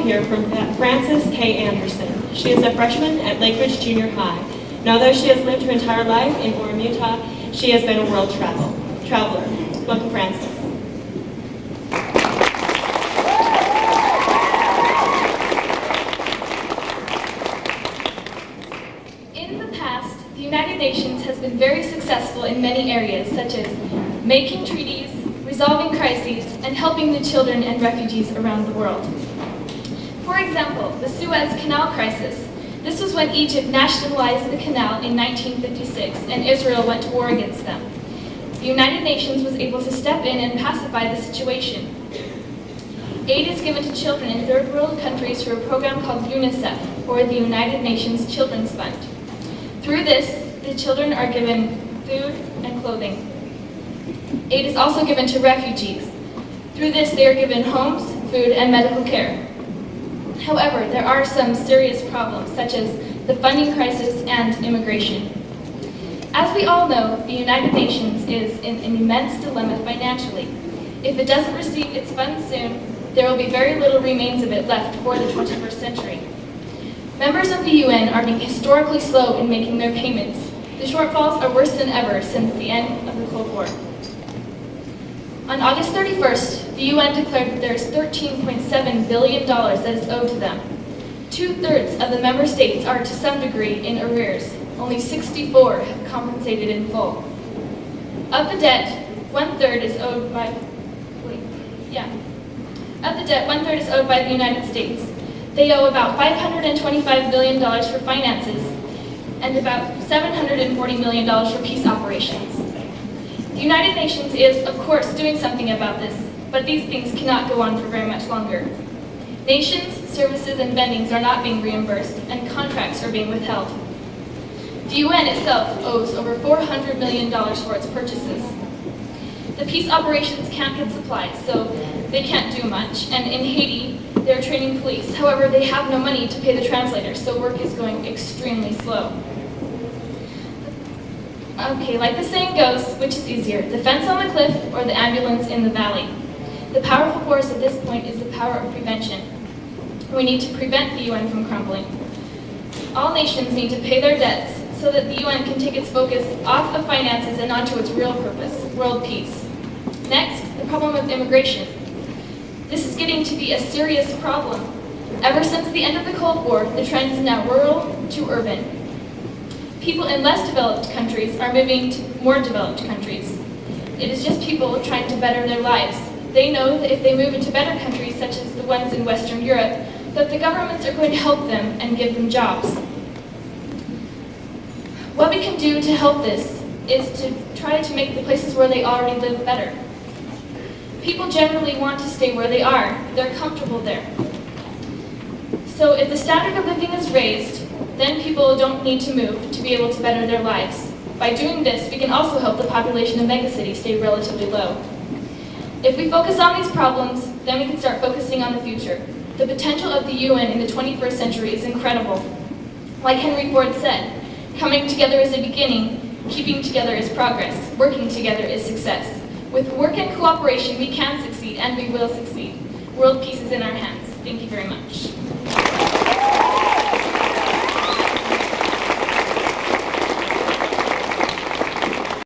hear from Frances K. Anderson. She is a freshman at Lake Ridge Junior High. And although she has lived her entire life in Orem, Utah, she has been a world traveler. Welcome, Frances. In the past, the United Nations has been very successful in many areas, such as making treaties, resolving crises, and helping the children and refugees around the world. For example, the Suez Canal crisis. This was when Egypt nationalized the canal in 1956 and Israel went to war against them. The United Nations was able to step in and pacify the situation. Aid is given to children in third world countries through a program called UNICEF, or the United Nations Children's Fund. Through this, the children are given food and clothing. Aid is also given to refugees. Through this, they are given homes, food, and medical care. However, there are some serious problems, such as the funding crisis and immigration. As we all know, the United Nations is in an immense dilemma financially. If it doesn't receive its funds soon, there will be very little remains of it left for the 21st century. Members of the UN are being historically slow in making their payments. The shortfalls are worse than ever since the end of the Cold War. On August 31st, the UN declared that there is $13.7 billion that is owed to them. 2/3 of the member states are to some degree in arrears. Only 64 have compensated in full. Of the debt, 1/3 is owed by, one-third is owed by the United States. They owe about $525 billion for finances and about $740 million for peace operations. The United Nations is, of course, doing something about this, but these things cannot go on for very much longer. Nations, services, and vendings are not being reimbursed, and contracts are being withheld. The UN itself owes over $400 million for its purchases. The peace operations can't get supplies, so they can't do much, and in Haiti, they're training police. However, they have no money to pay the translators, so work is going extremely slow. Okay, like the saying goes, which is easier, the fence on the cliff or the ambulance in the valley? The powerful force at this point is the power of prevention. We need to prevent the UN from crumbling. All nations need to pay their debts so that the UN can take its focus off of finances and onto its real purpose, world peace. Next, the problem of immigration. This is getting to be a serious problem. Ever since the end of the Cold War, the trend is now rural to urban. People in less developed countries are moving to more developed countries. It is just people trying to better their lives. They know that if they move into better countries, such as the ones in Western Europe, that the governments are going to help them and give them jobs. What we can do to help this is to try to make the places where they already live better. People generally want to stay where they are. They're comfortable there. So if the standard of living is raised, then people don't need to move to be able to better their lives. By doing this, we can also help the population of megacities stay relatively low. If we focus on these problems, then we can start focusing on the future. The potential of the UN in the 21st century is incredible. Like Henry Ford said, coming together is a beginning, keeping together is progress, working together is success. With work and cooperation, we can succeed, and we will succeed. World peace is in our hands. Thank you very much.